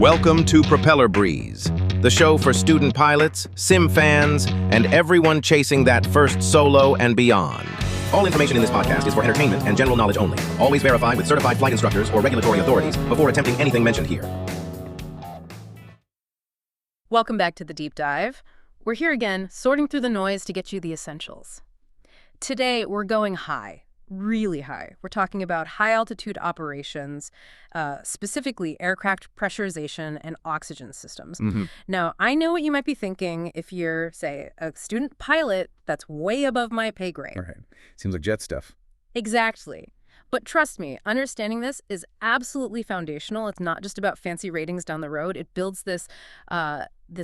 Welcome to Propeller Breeze, the show for student pilots, sim fans, and everyone chasing that first solo and beyond. All information in this podcast is for entertainment and general knowledge only. Always verify with certified flight instructors or regulatory authorities before attempting anything mentioned here. Welcome back to the Deep Dive. We're here again, sorting through the noise to get you the essentials. Today, we're going high. Really high. We're talking about high-altitude operations, specifically aircraft pressurization and oxygen systems. Now, I know what you might be thinking if you're, say, a student pilot that's way above my pay grade. Right. Seems like jet stuff. Exactly. But trust me, understanding this is absolutely foundational. It's not just about fancy ratings down the road. It builds this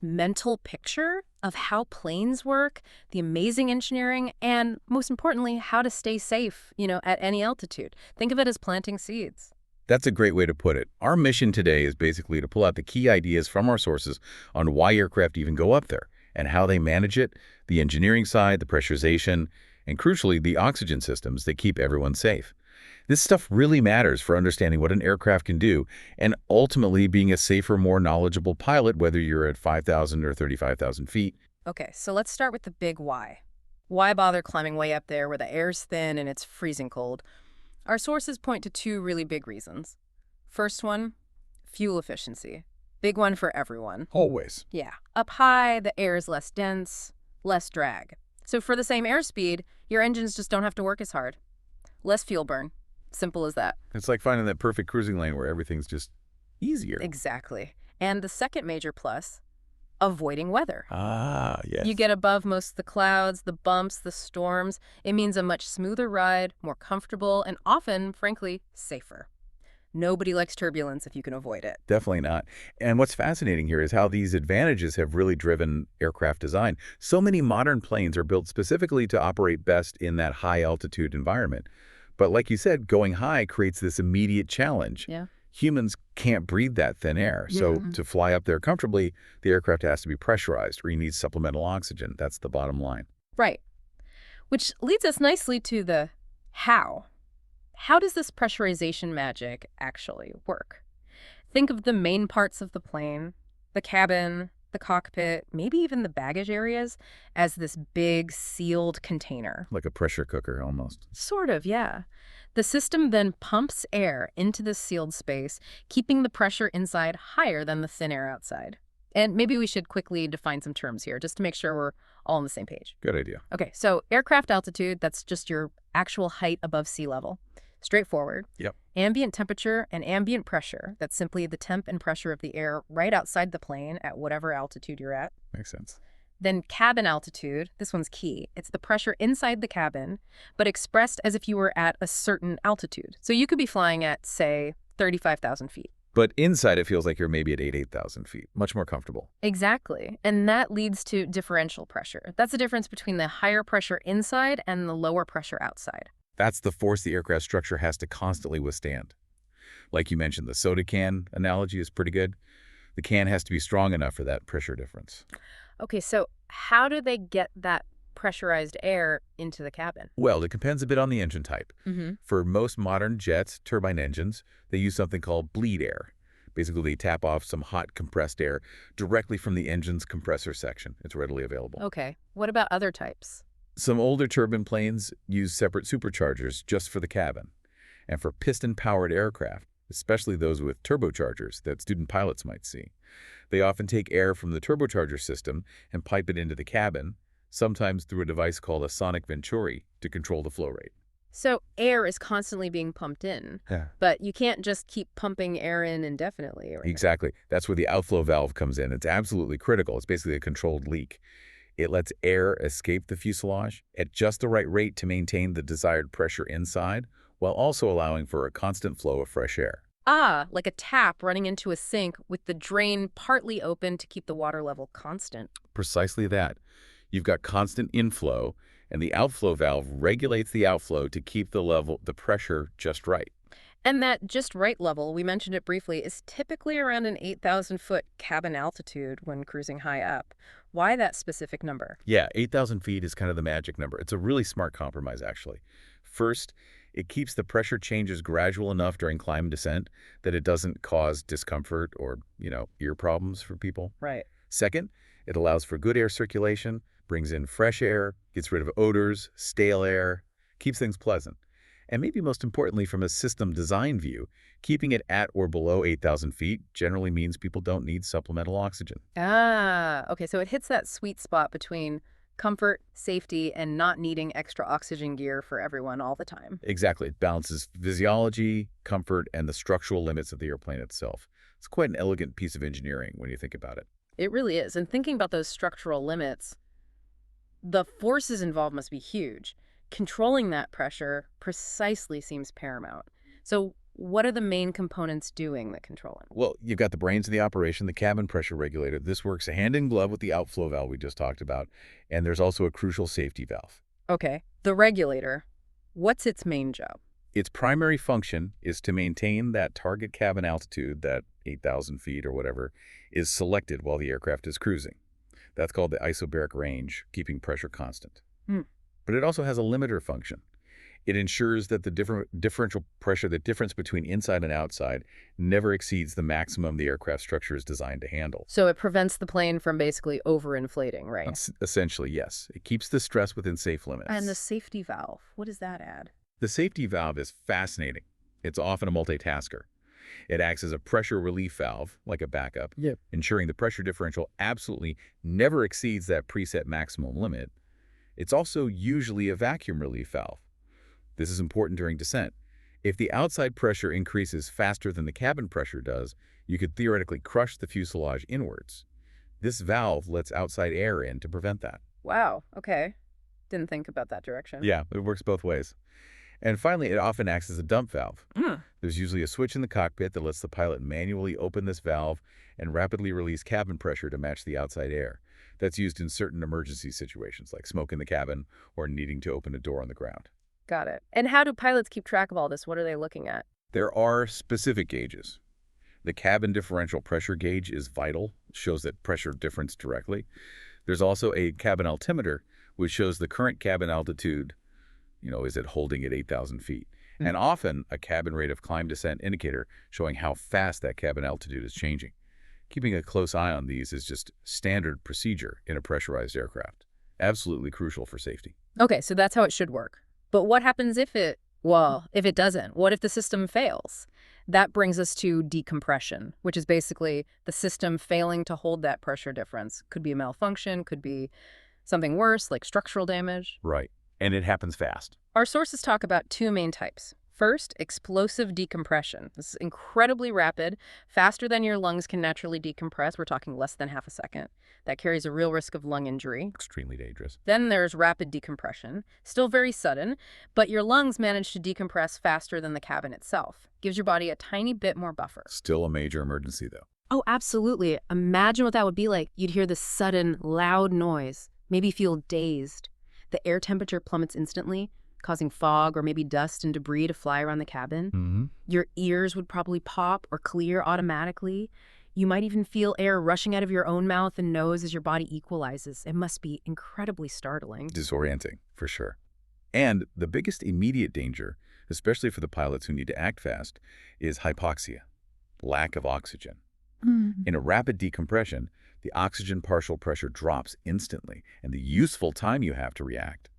mental picture of how planes work, the amazing engineering, and most importantly, how to stay safe, at any altitude. Think of it as planting seeds. That's a great way to put it. Our mission today is basically to pull out the key ideas from our sources on why aircraft even go up there and how they manage it, the engineering side, the pressurization, and crucially, the oxygen systems that keep everyone safe. This stuff really matters for understanding what an aircraft can do and ultimately being a safer, more knowledgeable pilot, whether you're at 5,000 or 35,000 feet. Okay, so let's start with the big why. Why bother climbing way up there where the air's thin and it's freezing cold? Our sources point to two really big reasons. First one, fuel efficiency. Big one for everyone. Always. Yeah. Up high, the air is less dense, less drag. So for the same airspeed, your engines just don't have to work as hard. Less fuel burn. Simple as that. It's like finding that perfect cruising lane where everything's just easier. Exactly. And the second major plus, avoiding weather. Ah, yes. You get above most of the clouds, the bumps, the storms. It means a much smoother ride, more comfortable, and often, frankly, safer. Nobody likes turbulence if you can avoid it. Definitely not. And what's fascinating here is how these advantages have really driven aircraft design. So many modern planes are built specifically to operate best in that high-altitude environment. But like you said, going high creates this immediate challenge. Yeah. Humans can't breathe that thin air. So to fly up there comfortably, the aircraft has to be pressurized, or you need supplemental oxygen. That's the bottom line. Right. Which leads us nicely to the how. How does this pressurization magic actually work? Think of the main parts of the plane, the cabin, the cockpit, maybe even the baggage areas, as this big sealed container. Like a pressure cooker almost. Sort of, yeah. The system then pumps air into this sealed space, keeping the pressure inside higher than the thin air outside. And maybe we should quickly define some terms here, just to make sure we're all on the same page. Good idea. Okay, so aircraft altitude, that's just your actual height above sea level. Straightforward. Yep. Ambient temperature and ambient pressure, that's simply the temp and pressure of the air right outside the plane at whatever altitude you're at. Makes sense. Then cabin altitude, this one's key. It's the pressure inside the cabin, but expressed as if you were at a certain altitude. So you could be flying at, say, 35,000 feet. But inside it feels like you're maybe at 8,000 feet. Much more comfortable. Exactly. And that leads to differential pressure. That's the difference between the higher pressure inside and the lower pressure outside. That's the force the aircraft structure has to constantly withstand. Like you mentioned, the soda can analogy is pretty good. The can has to be strong enough for that pressure difference. Okay, so how do they get that pressurized air into the cabin? Well, it depends a bit on the engine type. For most modern jets, turbine engines, they use something called bleed air. Basically, they tap off some hot compressed air directly from the engine's compressor section. It's readily available. Okay, what about other types? Some older turbine planes use separate superchargers just for the cabin. And for piston-powered aircraft, especially those with turbochargers that student pilots might see, they often take air from the turbocharger system and pipe it into the cabin, sometimes through a device called a sonic venturi to control the flow rate. So air is constantly being pumped in, but you can't just keep pumping air in indefinitely. Right? Exactly. That's where the outflow valve comes in. It's absolutely critical. It's basically a controlled leak. It lets air escape the fuselage at just the right rate to maintain the desired pressure inside, while also allowing for a constant flow of fresh air. Ah, like a tap running into a sink with the drain partly open to keep the water level constant. Precisely that. You've got constant inflow, and the outflow valve regulates the outflow to keep the pressure just right. And that just right level, we mentioned it briefly, is typically around an 8,000-foot cabin altitude when cruising high up. Why that specific number? Yeah, 8,000 feet is kind of the magic number. It's a really smart compromise, actually. First, It keeps the pressure changes gradual enough during climb and descent that it doesn't cause discomfort or, ear problems for people. Right. Second, it allows for good air circulation, brings in fresh air, gets rid of odors, stale air, keeps things pleasant. And maybe most importantly, from a system design view, keeping it at or below 8,000 feet generally means people don't need supplemental oxygen. Ah, okay, so it hits that sweet spot between comfort, safety, and not needing extra oxygen gear for everyone all the time. Exactly. It balances physiology, comfort, and the structural limits of the airplane itself. It's quite an elegant piece of engineering when you think about it. It really is. And thinking about those structural limits, the forces involved must be huge. Controlling that pressure precisely seems paramount. So what are the main components doing the controlling? Well, you've got the brains of the operation, the cabin pressure regulator. This works hand in glove with the outflow valve we just talked about. And there's also a crucial safety valve. Okay, the regulator, what's its main job? Its primary function is to maintain that target cabin altitude, that 8,000 feet or whatever, is selected while the aircraft is cruising. That's called the isobaric range, keeping pressure constant. But it also has a limiter function. It ensures that the differential pressure, the difference between inside and outside, never exceeds the maximum the aircraft structure is designed to handle. So it prevents the plane from basically overinflating, right? Essentially, yes. It keeps the stress within safe limits. And the safety valve, what does that add? The safety valve is fascinating. It's often a multitasker. It acts as a pressure relief valve, like a backup, ensuring the pressure differential absolutely never exceeds that preset maximum limit. It's also usually a vacuum relief valve. This is important during descent. If the outside pressure increases faster than the cabin pressure does, you could theoretically crush the fuselage inwards. This valve lets outside air in to prevent that. Wow, okay. Didn't think about that direction. Yeah, it works both ways. And finally, it often acts as a dump valve. There's usually a switch in the cockpit that lets the pilot manually open this valve and rapidly release cabin pressure to match the outside air. That's used in certain emergency situations, like smoke in the cabin or needing to open a door on the ground. Got it. And how do pilots keep track of all this? What are they looking at? There are specific gauges. The cabin differential pressure gauge is vital, shows that pressure difference directly. There's also a cabin altimeter, which shows the current cabin altitude. Is it holding at 8,000 feet? And often a cabin rate of climb descent indicator showing how fast that cabin altitude is changing. Keeping a close eye on these is just standard procedure in a pressurized aircraft. Absolutely crucial for safety. Okay, so that's how it should work. But what happens if it doesn't? What if the system fails? That brings us to decompression, which is basically the system failing to hold that pressure difference. Could be a malfunction, could be something worse, like structural damage. Right. And it happens fast. Our sources talk about two main types. First, explosive decompression. This is incredibly rapid, faster than your lungs can naturally decompress. We're talking less than half a second. That carries a real risk of lung injury. Extremely dangerous. Then there's rapid decompression, still very sudden, but your lungs manage to decompress faster than the cabin itself. Gives your body a tiny bit more buffer. Still a major emergency, though. Oh, absolutely. Imagine what that would be like. You'd hear this sudden, loud noise, maybe feel dazed. The air temperature plummets instantly, causing fog or maybe dust and debris to fly around the cabin. Your ears would probably pop or clear automatically. You might even feel air rushing out of your own mouth and nose as your body equalizes. It must be incredibly startling. Disorienting, for sure. And the biggest immediate danger, especially for the pilots who need to act fast, is hypoxia, lack of oxygen. In a rapid decompression, the oxygen partial pressure drops instantly, and the useful time you have to react,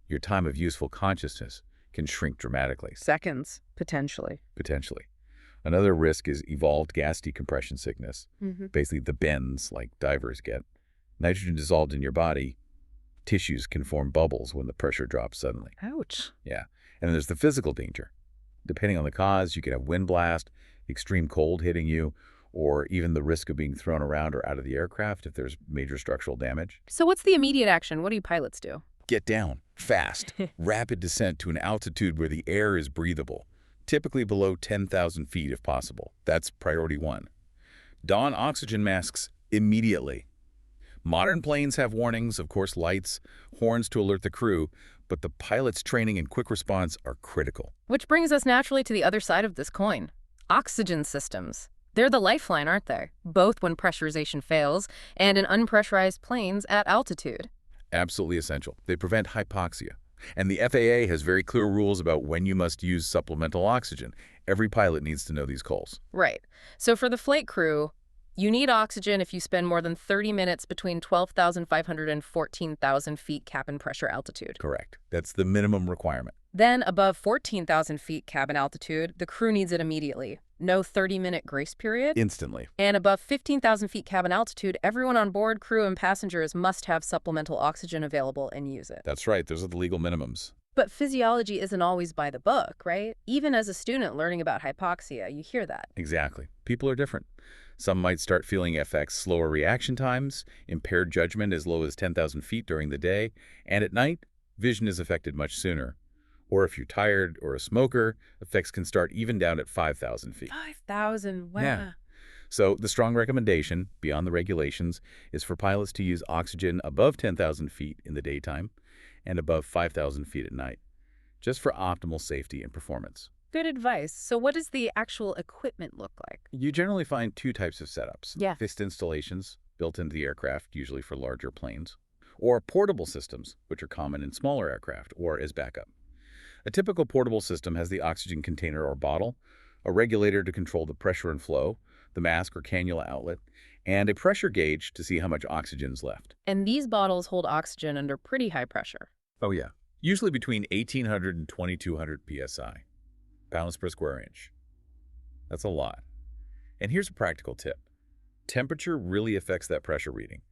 your time of useful consciousness, can shrink dramatically. Seconds, potentially. Potentially. Another risk is evolved gas decompression sickness, basically the bends like divers get. Nitrogen dissolved in your body, tissues can form bubbles when the pressure drops suddenly. Ouch. Yeah. And then there's the physical danger. Depending on the cause, you could have wind blast, extreme cold hitting you, or even the risk of being thrown around or out of the aircraft if there's major structural damage. So what's the immediate action? What do pilots do? Get down, fast, rapid descent to an altitude where the air is breathable, typically below 10,000 feet if possible. That's priority one. Don oxygen masks immediately. Modern planes have warnings, of course, lights, horns to alert the crew, but the pilot's training and quick response are critical. Which brings us naturally to the other side of this coin. Oxygen systems. They're the lifeline, aren't they? Both when pressurization fails and in unpressurized planes at altitude. Absolutely essential. They prevent hypoxia, And the FAA has very clear rules about when you must use supplemental oxygen. Every pilot needs to know these calls. Right. So for the flight crew, you need oxygen if you spend more than 30 minutes between 12,500 and 14,000 feet cabin pressure altitude. Correct. That's the minimum requirement. Then, above 14,000 feet cabin altitude, the crew needs it immediately. No 30-minute grace period. Instantly. And above 15,000 feet cabin altitude, everyone on board, crew and passengers, must have supplemental oxygen available and use it. That's right. Those are the legal minimums. But physiology isn't always by the book, right? Even as a student learning about hypoxia, you hear that. Exactly. People are different. Some might start feeling effects, slower reaction times, impaired judgment as low as 10,000 feet during the day, and at night, vision is affected much sooner. Or if you're tired or a smoker, effects can start even down at 5,000 feet. 5,000, wow. Yeah. So the strong recommendation, beyond the regulations, is for pilots to use oxygen above 10,000 feet in the daytime and above 5,000 feet at night, just for optimal safety and performance. Good advice. So what does the actual equipment look like? You generally find two types of setups. Yeah. Fixed installations, built into the aircraft, usually for larger planes, or portable systems, which are common in smaller aircraft or as backup. A typical portable system has the oxygen container or bottle, a regulator to control the pressure and flow, the mask or cannula outlet, and a pressure gauge to see how much oxygen is left. And these bottles hold oxygen under pretty high pressure. Oh yeah, usually between 1,800 and 2,200 psi, pounds per square inch. That's a lot. And here's a practical tip. Temperature really affects that pressure reading.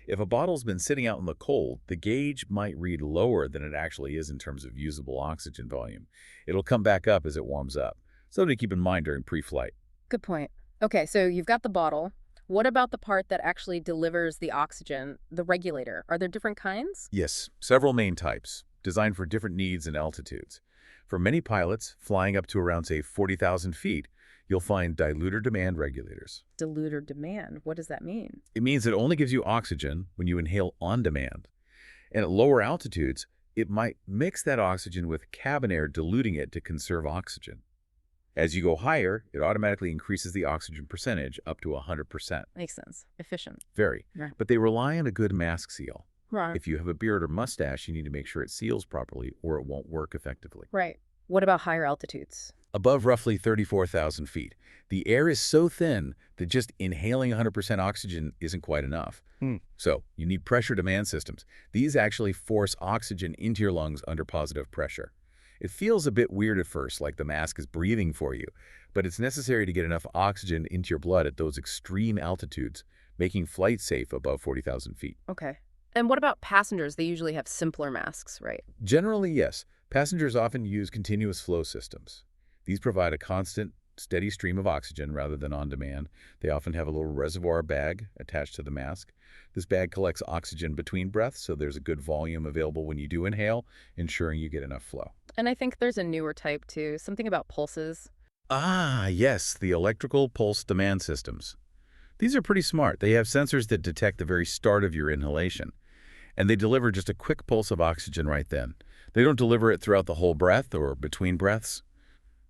If a bottle's been sitting out in the cold, the gauge might read lower than it actually is in terms of usable oxygen volume. It'll come back up as it warms up. Something to keep in mind during pre-flight. Good point. Okay, so you've got the bottle. What about the part that actually delivers the oxygen, the regulator? Are there different kinds? Yes, several main types, designed for different needs and altitudes. For many pilots, flying up to around, say, 40,000 feet, you'll find diluter demand regulators. Diluter demand, what does that mean? It means it only gives you oxygen when you inhale on demand. And at lower altitudes, it might mix that oxygen with cabin air, diluting it to conserve oxygen. As you go higher, it automatically increases the oxygen percentage up to 100%. Makes sense. Efficient. Very. Right. But they rely on a good mask seal. Right. If you have a beard or mustache, you need to make sure it seals properly or it won't work effectively. Right. What about higher altitudes? Above roughly 34,000 feet, the air is so thin that just inhaling 100% oxygen isn't quite enough. So you need pressure demand systems. These actually force oxygen into your lungs under positive pressure. It feels a bit weird at first, like the mask is breathing for you, but it's necessary to get enough oxygen into your blood at those extreme altitudes, making flight safe above 40,000 feet. Okay. And what about passengers? They usually have simpler masks, right? Generally, yes. Passengers often use continuous flow systems. These provide a constant, steady stream of oxygen rather than on demand. They often have a little reservoir bag attached to the mask. This bag collects oxygen between breaths, so there's a good volume available when you do inhale, ensuring you get enough flow. And I think there's a newer type too, something about pulses. Ah, yes, the electrical pulse demand systems. These are pretty smart. They have sensors that detect the very start of your inhalation, and they deliver just a quick pulse of oxygen right then. They don't deliver it throughout the whole breath or between breaths.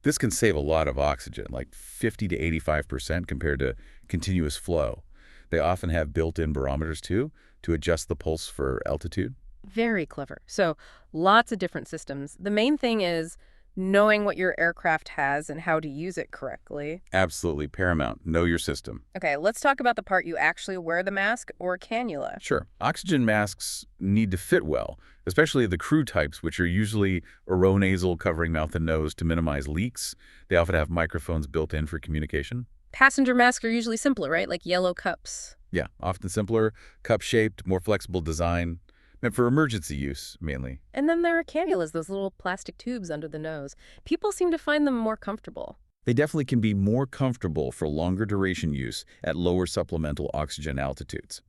This can save a lot of oxygen, like 50 to 85% compared to continuous flow. They often have built-in barometers too, to adjust the pulse for altitude. Very clever. So lots of different systems. The main thing is knowing what your aircraft has and how to use it correctly. Absolutely paramount. Know your system. Okay, let's talk about the part you actually wear the mask or cannula. Sure. Oxygen masks need to fit well, especially the crew types, which are usually oronasal, covering mouth and nose to minimize leaks. They often have microphones built in for communication. Passenger masks are usually simpler, right? Like yellow cups. Yeah, often simpler, cup-shaped, more flexible design, meant for emergency use, mainly. And then there are cannulas, those little plastic tubes under the nose. People seem to find them more comfortable. They definitely can be more comfortable for longer duration use at lower supplemental oxygen altitudes.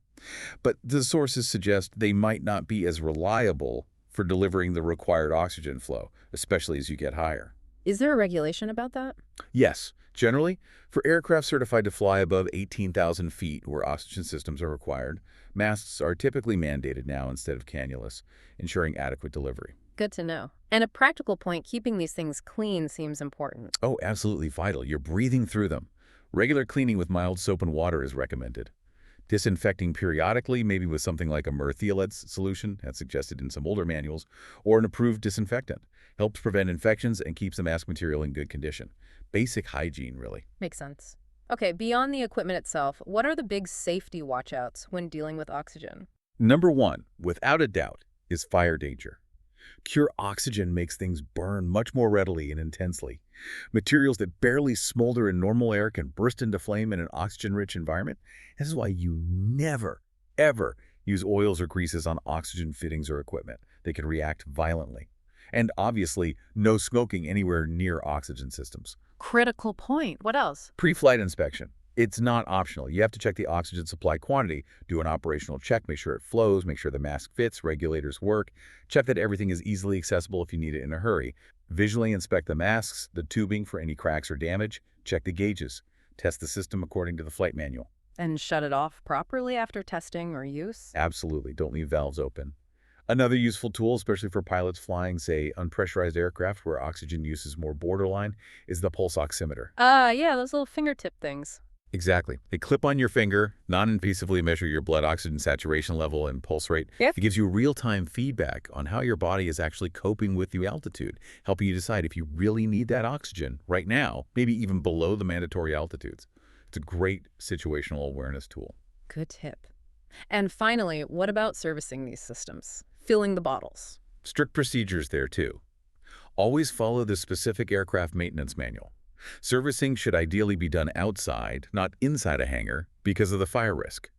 But the sources suggest they might not be as reliable for delivering the required oxygen flow, especially as you get higher. Is there a regulation about that? Yes. Generally, for aircraft certified to fly above 18,000 feet where oxygen systems are required, masks are typically mandated now instead of cannulas, ensuring adequate delivery. Good to know. And a practical point, keeping these things clean seems important. Oh, absolutely vital. You're breathing through them. Regular cleaning with mild soap and water is recommended. Disinfecting periodically, maybe with something like a merthiolate solution, that's suggested in some older manuals, or an approved disinfectant, helps prevent infections and keeps the mask material in good condition. Basic hygiene, really. Makes sense. Okay, beyond the equipment itself, what are the big safety watch-outs when dealing with oxygen? Number one, without a doubt, is fire danger. Pure oxygen makes things burn much more readily and intensely. Materials that barely smolder in normal air can burst into flame in an oxygen-rich environment. This is why you never, ever use oils or greases on oxygen fittings or equipment. They can react violently. And obviously, no smoking anywhere near oxygen systems. Critical point. What else? Pre-flight inspection. It's not optional. You have to check the oxygen supply quantity, do an operational check, make sure it flows, make sure the mask fits, regulators work, check that everything is easily accessible if you need it in a hurry. Visually inspect the masks, the tubing for any cracks or damage, check the gauges, test the system according to the flight manual. And shut it off properly after testing or use? Absolutely. Don't leave valves open. Another useful tool, especially for pilots flying, say, unpressurized aircraft where oxygen use is more borderline, is the pulse oximeter. Yeah, those little fingertip things. Exactly. They clip on your finger, non-invasively measure your blood oxygen saturation level and pulse rate. Yep. It gives you real-time feedback on how your body is actually coping with the altitude, helping you decide if you really need that oxygen right now, maybe even below the mandatory altitudes. It's a great situational awareness tool. Good tip. And finally, what about servicing these systems? Filling the bottles. Strict procedures there, too. Always follow the specific aircraft maintenance manual. Servicing should ideally be done outside, not inside a hangar, because of the fire risk.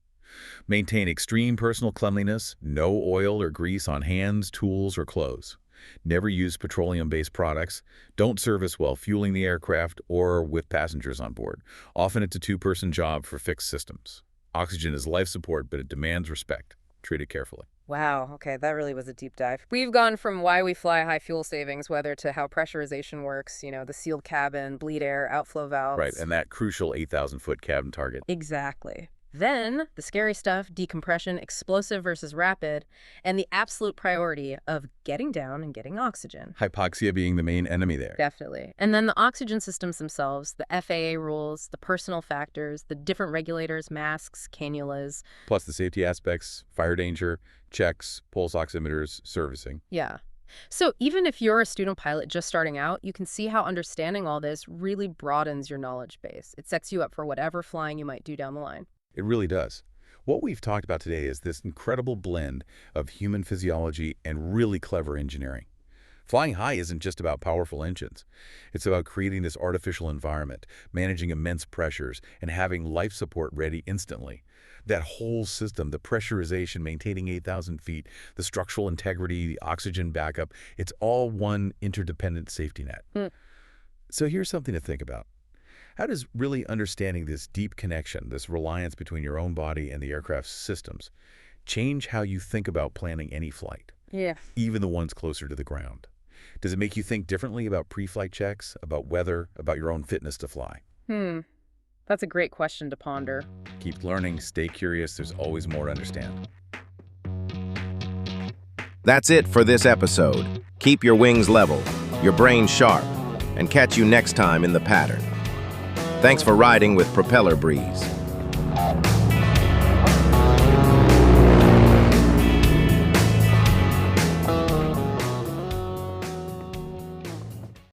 Maintain extreme personal cleanliness, no oil or grease on hands, tools, or clothes. Never use petroleum-based products. Don't service while fueling the aircraft or with passengers on board. Often it's a two-person job for fixed systems. Oxygen is life support, but it demands respect. Treat it carefully. Wow, okay, that really was a deep dive. We've gone from why we fly high fuel savings weather to how pressurization works, the sealed cabin, bleed air, outflow valves. Right, and that crucial 8,000-foot cabin target. Exactly. Then, the scary stuff, decompression, explosive versus rapid, and the absolute priority of getting down and getting oxygen. Hypoxia being the main enemy there. Definitely. And then the oxygen systems themselves, the FAA rules, the personal factors, the different regulators, masks, cannulas. Plus the safety aspects, fire danger, checks, pulse oximeters, servicing. Yeah. So even if you're a student pilot just starting out, you can see how understanding all this really broadens your knowledge base. It sets you up for whatever flying you might do down the line. It really does. What we've talked about today is this incredible blend of human physiology and really clever engineering. Flying high isn't just about powerful engines. It's about creating this artificial environment, managing immense pressures, and having life support ready instantly. That whole system, the pressurization, maintaining 8,000 feet, the structural integrity, the oxygen backup, it's all one interdependent safety net. So here's something to think about. How does really understanding this deep connection, this reliance between your own body and the aircraft's systems, change how you think about planning any flight? Yeah. Even the ones closer to the ground. Does it make you think differently about pre-flight checks, about weather, about your own fitness to fly? That's a great question to ponder. Keep learning, stay curious, there's always more to understand. That's it for this episode. Keep your wings level, your brain sharp, and catch you next time in the pattern. Thanks for riding with Propeller Breeze.